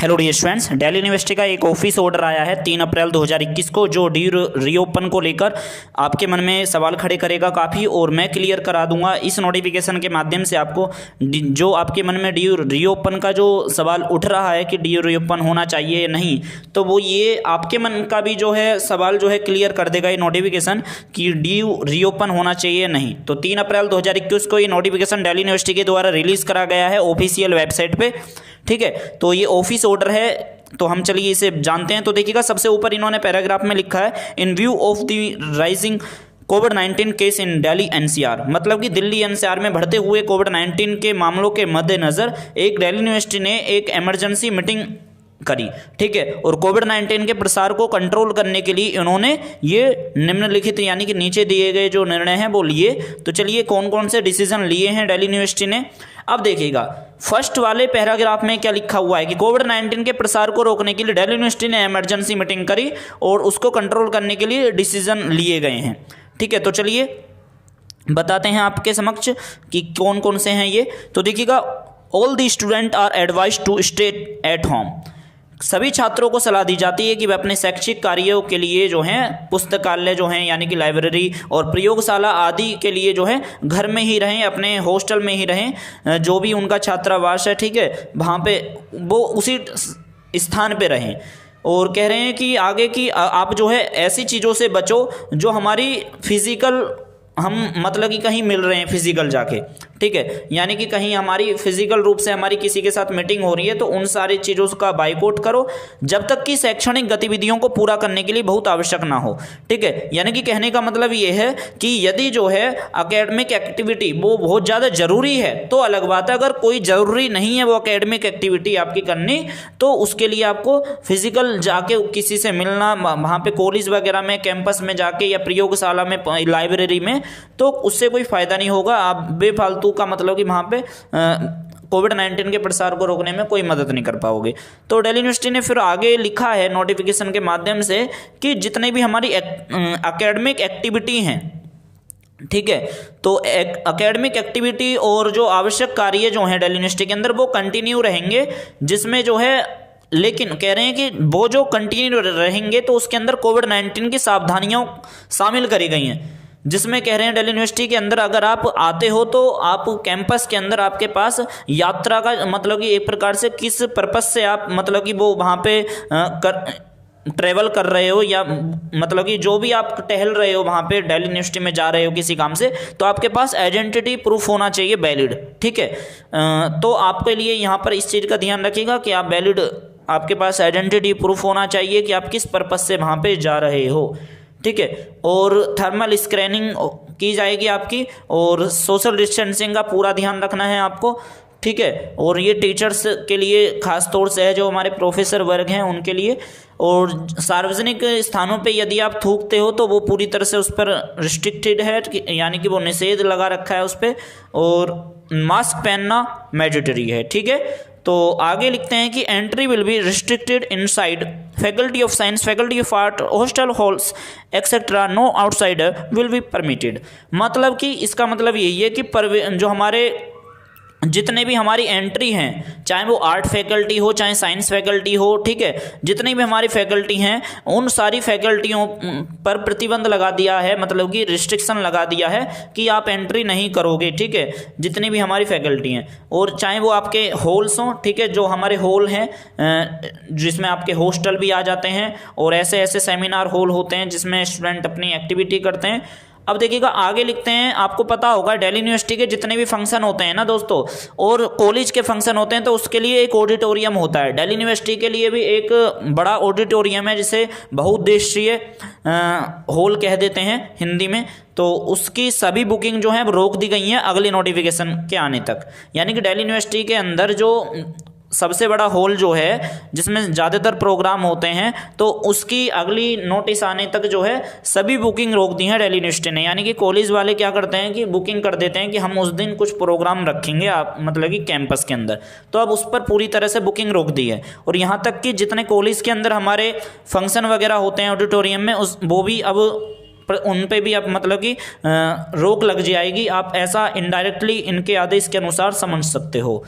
Hello dear students, Delhi university का एक office order आया है 3 अप्रैल 2021 को, जो ड्यू रीओपन को लेकर आपके मन में सवाल खड़े करेगा काफ़ी, और मैं क्लियर करा दूंगा इस नोटिफिकेशन के माध्यम से आपको। जो आपके मन में ड्यू रीओपन का जो सवाल उठ रहा है कि ड्यू रीओपन होना चाहिए या नहीं, तो वो ये आपके मन का भी जो है सवाल जो है क्लियर कर देगा ये नोटिफिकेशन कि ड्यू रीओपन होना चाहिए या नहीं। तो 3 अप्रैल 2021 को ये नोटिफिकेशन दिल्ली यूनिवर्सिटी के द्वारा रिलीज़ करा गया है ऑफिशियल वेबसाइट पे। ठीक है, तो ये ऑफिस ऑर्डर है, तो हम चलिए इसे जानते हैं। तो देखिएगा, सबसे ऊपर इन्होंने पैराग्राफ में लिखा है, इन view of the rising covid case in Delhi NCR, मतलब कि दिल्ली एनसीआर में बढ़ते हुए कोविड-19 के मामलों के मद्देनज़र एक दिल्ली यूनिवर्सिटी ने एक इमरजेंसी मीटिंग करी। ठीक है, और कोविड-19 के प्रसार को कंट्रोल करने के लिए इन्होंने ये निम्नलिखित यानी कि नीचे दिए गए जो निर्णय हैं वो लिए। तो चलिए कौन कौन से डिसीजन लिए हैं दिल्ली यूनिवर्सिटी ने। अब देखिएगा, फर्स्ट वाले पैराग्राफ में क्या लिखा हुआ है कि कोविड-19 के प्रसार को रोकने के लिए दिल्ली यूनिवर्सिटी ने इमरजेंसी मीटिंग करी और उसको कंट्रोल करने के लिए डिसीजन लिए गए हैं। ठीक है, तो चलिए बताते हैं आपके समक्ष कि कौन कौन से हैं ये। तो देखिएगा, all the student are advised to stay at home, सभी छात्रों को सलाह दी जाती है कि वे अपने शैक्षिक कार्यों के लिए जो हैं पुस्तकालय जो हैं यानी कि लाइब्रेरी और प्रयोगशाला आदि के लिए जो है घर में ही रहें, अपने हॉस्टल में ही रहें, जो भी उनका छात्रावास है। ठीक है, वहाँ पे वो उसी स्थान पे रहें। और कह रहे हैं कि आगे की आप जो है ऐसी चीज़ों से बचो जो हमारी फिजिकल हम मतलब कि कहीं मिल रहे हैं फिजिकल जाके। ठीक है, यानी कि कहीं हमारी फिजिकल रूप से हमारी किसी के साथ मीटिंग हो रही है तो उन सारी चीज़ों का बाइकआउट करो जब तक कि शैक्षणिक गतिविधियों को पूरा करने के लिए बहुत आवश्यक ना हो। ठीक है, यानी कि कहने का मतलब ये है कि यदि जो है एकेडमिक एक्टिविटी वो बहुत ज़्यादा ज़रूरी है तो अलग बात है, अगर कोई ज़रूरी नहीं है वो एकेडमिक एक्टिविटी आपकी करनी, तो उसके लिए आपको फिजिकल जाके किसी से मिलना, वहाँ पर कॉलेज वगैरह में कैंपस में जाके या प्रयोगशाला में लाइब्रेरी में, तो उससे कोई फ़ायदा नहीं होगा। आप बेफालतू का मतलब कि वहाँ पे कोविड-19 के प्रसार को रोकने में कोई मदद नहीं कर पाओगे। तो दिल्ली यूनिवर्सिटी ने फिर आगे लिखा है नोटिफिकेशन के माध्यम से कि जितने भी हमारी एकेडमिक एक्टिविटी हैं, ठीक है, तो एकेडमिक एक्टिविटी और जो आवश्यक कार्य जो हैं दिल्ली यूनिवर्सिटी के अंदर वो कंटिन्यू रहेंगे, जिसमें जो है लेकिन कह रहे हैं कि वो जो कंटिन्यू रहेंगे तो उसके अंदर कोविड-19 की सावधानियाँ शामिल करी गई हैं, जिसमें कह रहे हैं दिल्ली यूनिवर्सिटी के अंदर अगर आप आते हो तो आप कैंपस के अंदर आपके पास यात्रा का मतलब कि एक प्रकार से किस पर्पस से आप मतलब कि वो वहाँ पे ट्रेवल कर रहे हो या मतलब कि जो भी आप टहल रहे हो वहाँ पे दिल्ली यूनिवर्सिटी में जा रहे हो किसी काम से, तो आपके पास आइडेंटिटी प्रूफ होना चाहिए वैलिड। ठीक है, तो आपके लिए यहाँ पर इस चीज़ का ध्यान रखिएगा कि आप वैलिड, आपके पास आइडेंटिटी प्रूफ होना चाहिए कि आप किस पर्पस से वहाँ पे जा रहे हो। ठीक है, और थर्मल स्क्रीनिंग की जाएगी आपकी, और सोशल डिस्टेंसिंग का पूरा ध्यान रखना है आपको। ठीक है, और ये टीचर्स के लिए खास तौर से है, जो हमारे प्रोफेसर वर्ग हैं उनके लिए। और सार्वजनिक स्थानों पे यदि आप थूकते हो तो वो पूरी तरह से उस पर रिस्ट्रिक्टेड है, यानी कि वो निषेध लगा रखा है उस पर, और मास्क पहनना मैंडेटरी है। ठीक है, तो आगे लिखते हैं कि entry will be restricted inside faculty of science, faculty of art, hostel halls etcetera, no outsider will be permitted. मतलब कि इसका मतलब यही है कि जो हमारे जितने भी हमारी एंट्री हैं, चाहे वो आर्ट फैकल्टी हो चाहे साइंस फैकल्टी हो, ठीक है, जितनी भी हमारी फैकल्टी हैं उन सारी फैकल्टियों पर प्रतिबंध लगा दिया है, मतलब कि रिस्ट्रिक्शन लगा दिया है कि आप एंट्री नहीं करोगे। ठीक है, जितनी भी हमारी फैकल्टी हैं, और चाहे वो आपके हॉल्स हों, ठीक है, जो हमारे हॉल हैं जिसमें आपके हॉस्टल भी आ जाते हैं, और ऐसे ऐसे सेमिनार हॉल होते हैं जिसमें स्टूडेंट अपनी एक्टिविटी करते हैं। अब देखिएगा आगे लिखते हैं, आपको पता होगा दिल्ली यूनिवर्सिटी के जितने भी फंक्शन होते हैं ना दोस्तों, और कॉलेज के फंक्शन होते हैं, तो उसके लिए एक ऑडिटोरियम होता है। दिल्ली यूनिवर्सिटी के लिए भी एक बड़ा ऑडिटोरियम है जिसे बहुउद्देशीय हॉल कह देते हैं हिंदी में। तो उसकी सभी बुकिंग जो है रोक दी गई है अगली नोटिफिकेशन के आने तक, यानी कि दिल्ली यूनिवर्सिटी के अंदर जो सबसे बड़ा हॉल जो है जिसमें ज़्यादातर प्रोग्राम होते हैं, तो उसकी अगली नोटिस आने तक जो है सभी बुकिंग रोक दी है दिल्ली यूनिवर्सिटी ने। यानी कि कॉलेज वाले क्या करते हैं कि बुकिंग कर देते हैं कि हम उस दिन कुछ प्रोग्राम रखेंगे आप मतलब कि कैंपस के अंदर, तो अब उस पर पूरी तरह से बुकिंग रोक दी है। और यहाँ तक कि जितने कॉलेज के अंदर हमारे फंक्शन वगैरह होते हैं ऑडिटोरियम में, वो भी अब उन पे भी अब मतलब कि रोक लग जाएगी। आप ऐसा इनडायरेक्टली इनके आदेश के अनुसार समझ सकते हो।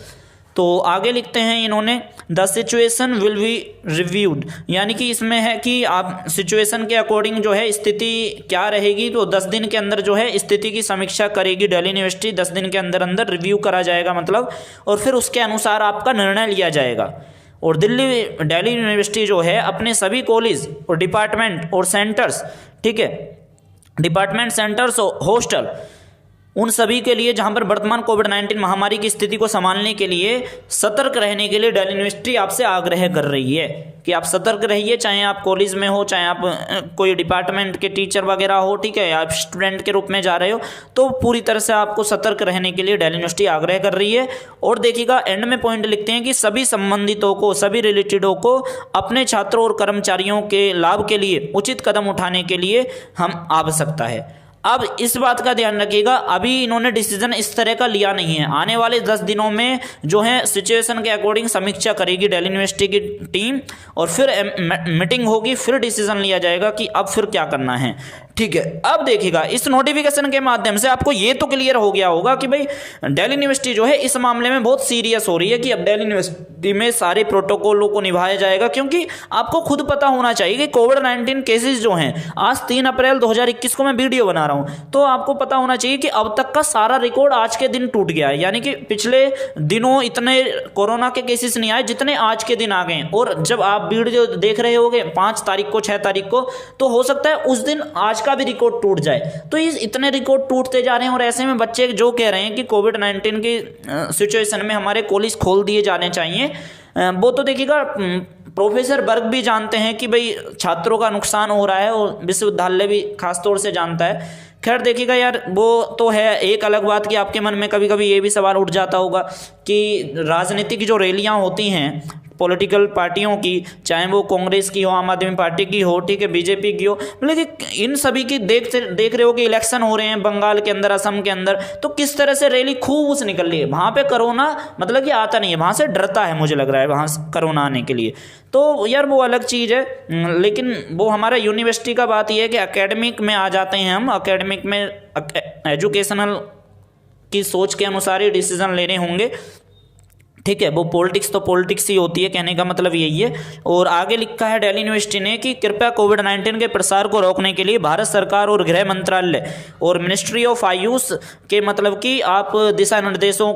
तो आगे लिखते हैं इन्होंने, the situation will be reviewed, यानी कि इसमें है कि आप सिचुएशन के अकॉर्डिंग जो है स्थिति क्या रहेगी, तो 10 दिन के अंदर जो है स्थिति की समीक्षा करेगी दिल्ली यूनिवर्सिटी, 10 दिन के अंदर अंदर रिव्यू करा जाएगा मतलब, और फिर उसके अनुसार आपका निर्णय लिया जाएगा। और दिल्ली यूनिवर्सिटी जो है अपने सभी कॉलेज और डिपार्टमेंट और सेंटर्स, ठीक है, डिपार्टमेंट सेंटर्स और हॉस्टल, उन सभी के लिए जहां पर वर्तमान कोविड-19 महामारी की स्थिति को संभालने के लिए सतर्क रहने के लिए दिल्ली यूनिवर्सिटी आपसे आग्रह कर रही है कि आप सतर्क रहिए, चाहे आप कॉलेज में हो, चाहे आप कोई डिपार्टमेंट के टीचर वगैरह हो, ठीक है, आप स्टूडेंट के रूप में जा रहे हो, तो पूरी तरह से आपको सतर्क रहने के लिए दिल्ली यूनिवर्सिटी आग्रह कर रही है। और देखिएगा एंड में पॉइंट लिखते हैं कि सभी संबंधितों को, सभी रिलेटेडों को अपने छात्रों और कर्मचारियों के लाभ के लिए उचित कदम उठाने के लिए हम आवश्यकता है। अब इस बात का ध्यान रखिएगा, अभी इन्होंने डिसीजन इस तरह का लिया नहीं है, आने वाले 10 दिनों में जो है सिचुएशन के अकॉर्डिंग समीक्षा करेगी दिल्ली यूनिवर्सिटी की टीम, और फिर मीटिंग होगी, फिर डिसीजन लिया जाएगा कि अब फिर क्या करना है, ठीक है। अब देखिएगा इस नोटिफिकेशन के माध्यम से आपको ये तो क्लियर हो गया होगा कि भाई दिल्ली यूनिवर्सिटी जो है इस मामले में बहुत सीरियस हो रही है कि अब दिल्ली यूनिवर्सिटी में सारे प्रोटोकॉलों को निभाया जाएगा, क्योंकि आपको खुद पता होना चाहिए कि कोविड-19 केसेस जो हैं, आज 3 अप्रैल 2021 को मैं वीडियो बना रहा हूं, तो आपको पता होना चाहिए कि अब तक का सारा रिकॉर्ड आज के दिन टूट गया है, यानी कि पिछले दिनों इतने कोरोना के केसेस नहीं आए जितने आज के दिन आ गए। और जब आप वीडियो देख रहे होगे 5 तारीख को, 6 तारीख को, तो हो सकता है उस दिन आज का भी रिकॉर्ड टूट जाए। तो इस इतने रिकॉर्ड टूटते जा रहे हैं, और ऐसे में बच्चे जो कह रहे हैं कि कोविड-19 की सिचुएशन में हमारे कॉलेज खोल दिए जाने चाहिए, वो तो देखिएगा प्रोफेसर वर्ग भी जानते हैं कि भाई छात्रों का नुकसान हो रहा है, और विश्वविद्यालय भी खासतौर से जानता है। खैर देखिएगा यार, वो तो है एक अलग बात कि आपके मन में कभी कभी ये भी सवाल उठ जाता होगा कि राजनीतिक जो रैलियां होती हैं पॉलिटिकल पार्टियों की, चाहे वो कांग्रेस की हो, आम आदमी पार्टी की हो, ठीक है, बीजेपी की हो, मतलब इन सभी की देख रहे हो कि इलेक्शन हो रहे हैं बंगाल के अंदर, असम के अंदर, तो किस तरह से रैली खूब उस निकल रही है। वहाँ पे कोरोना मतलब कि आता नहीं है, वहाँ से डरता है, मुझे लग रहा है वहाँ कोरोना आने के लिए। तो यार वो अलग चीज़ है, लेकिन वो हमारा यूनिवर्सिटी का बात यह है कि एकेडमिक में आ जाते हैं हम, एकेडमिक में एजुकेशनल की सोच के अनुसार ही डिसीजन लेने होंगे, ठीक है। वो पॉलिटिक्स तो पॉलिटिक्स ही होती है, कहने का मतलब यही है। और आगे लिखा है दिल्ली यूनिवर्सिटी ने कि कृपया कोविड-19 के प्रसार को रोकने के लिए भारत सरकार और गृह मंत्रालय और मिनिस्ट्री ऑफ आयुष के मतलब कि आप दिशा निर्देशों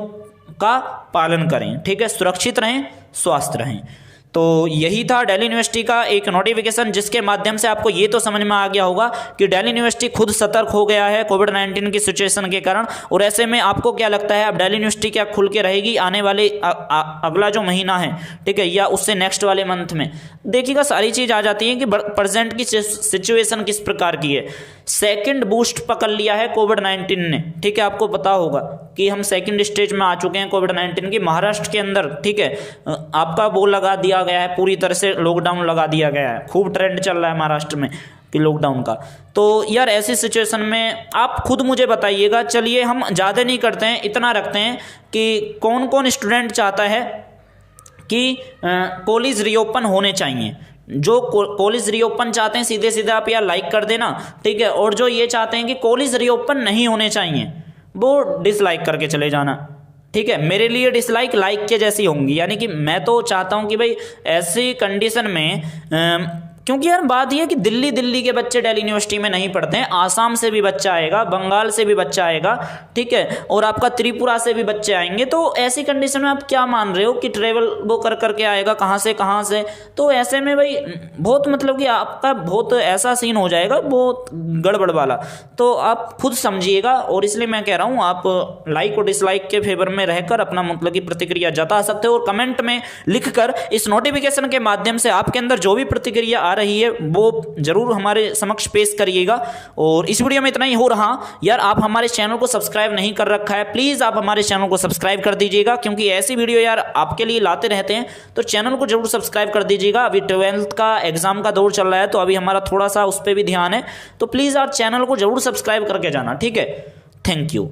का पालन करें, ठीक है, सुरक्षित रहें, स्वस्थ रहें। तो यही था दिल्ली यूनिवर्सिटी का एक नोटिफिकेशन, जिसके माध्यम से आपको ये तो समझ में आ गया होगा कि दिल्ली यूनिवर्सिटी खुद सतर्क हो गया है कोविड-19 की सिचुएशन के कारण। और ऐसे में आपको क्या लगता है, अब दिल्ली यूनिवर्सिटी क्या खुल के रहेगी आने वाले अगला जो महीना है, ठीक है, या उससे नेक्स्ट वाले मंथ में? देखिएगा सारी चीज़ आ जाती है कि प्रेजेंट की सिचुएशन किस प्रकार की है। सेकेंड बूस्ट पकड़ लिया है कोविड-19 ने, ठीक है, आपको पता होगा कि हम सेकेंड स्टेज में आ चुके हैं कोविड-19 की, महाराष्ट्र के अंदर, ठीक है, आपका वो लगा दिया गया है, पूरी तरह से लॉकडाउन लगा दिया गया है, खूब ट्रेंड चल रहा है महाराष्ट्र में कि लॉकडाउन का। तो यार ऐसी सिचुएशन में आप खुद मुझे बताइएगा, चलिए हम ज़्यादा नहीं करते हैं, इतना रखते हैं कि कौन कौन स्टूडेंट चाहता है कि कॉलेज रीओपन होने चाहिए। जो कॉलेज रीओपन चाहते हैं सीधे सीधे आप यार लाइक कर देना, ठीक है, और जो ये चाहते हैं कि कॉलेज रीओपन नहीं होने चाहिए वो डिसलाइक करके चले जाना, ठीक है। मेरे लिए डिसलाइक लाइक के जैसी होंगी, यानी कि मैं तो चाहता हूं कि भाई ऐसी कंडीशन में क्योंकि यार बात यह है कि दिल्ली के बच्चे दिल्ली यूनिवर्सिटी में नहीं पढ़ते हैं, आसाम से भी बच्चा आएगा, बंगाल से भी बच्चा आएगा, ठीक है, और आपका त्रिपुरा से भी बच्चे आएंगे। तो ऐसी कंडीशन में आप क्या मान रहे हो कि ट्रेवल वो कर करके आएगा कहाँ से, तो ऐसे में भाई बहुत मतलब कि आपका बहुत ऐसा सीन हो जाएगा, बहुत गड़बड़ वाला। तो आप खुद समझिएगा, और इसलिए मैं कह रहा हूँ आप लाइक और डिसलाइक के फेवर में रहकर अपना मतलब की प्रतिक्रिया जता सकते हो, और कमेंट में लिखकर इस नोटिफिकेशन के माध्यम से आपके अंदर जो भी प्रतिक्रिया रही है वो जरूर हमारे समक्ष पेश करिएगा। और इस वीडियो में इतना ही हो रहा। यार आप हमारे चैनल को सब्सक्राइब नहीं कर रखा है, प्लीज आप हमारे चैनल को सब्सक्राइब कर दीजिएगा, क्योंकि ऐसी वीडियो यार आपके लिए लाते रहते हैं, तो चैनल को जरूर सब्सक्राइब कर दीजिएगा। अभी 12th का एग्जाम का दौर चल रहा है, तो अभी हमारा थोड़ा सा उस पर भी ध्यान है, तो प्लीज आप चैनल को जरूर सब्सक्राइब करके जाना, ठीक है। Thank you.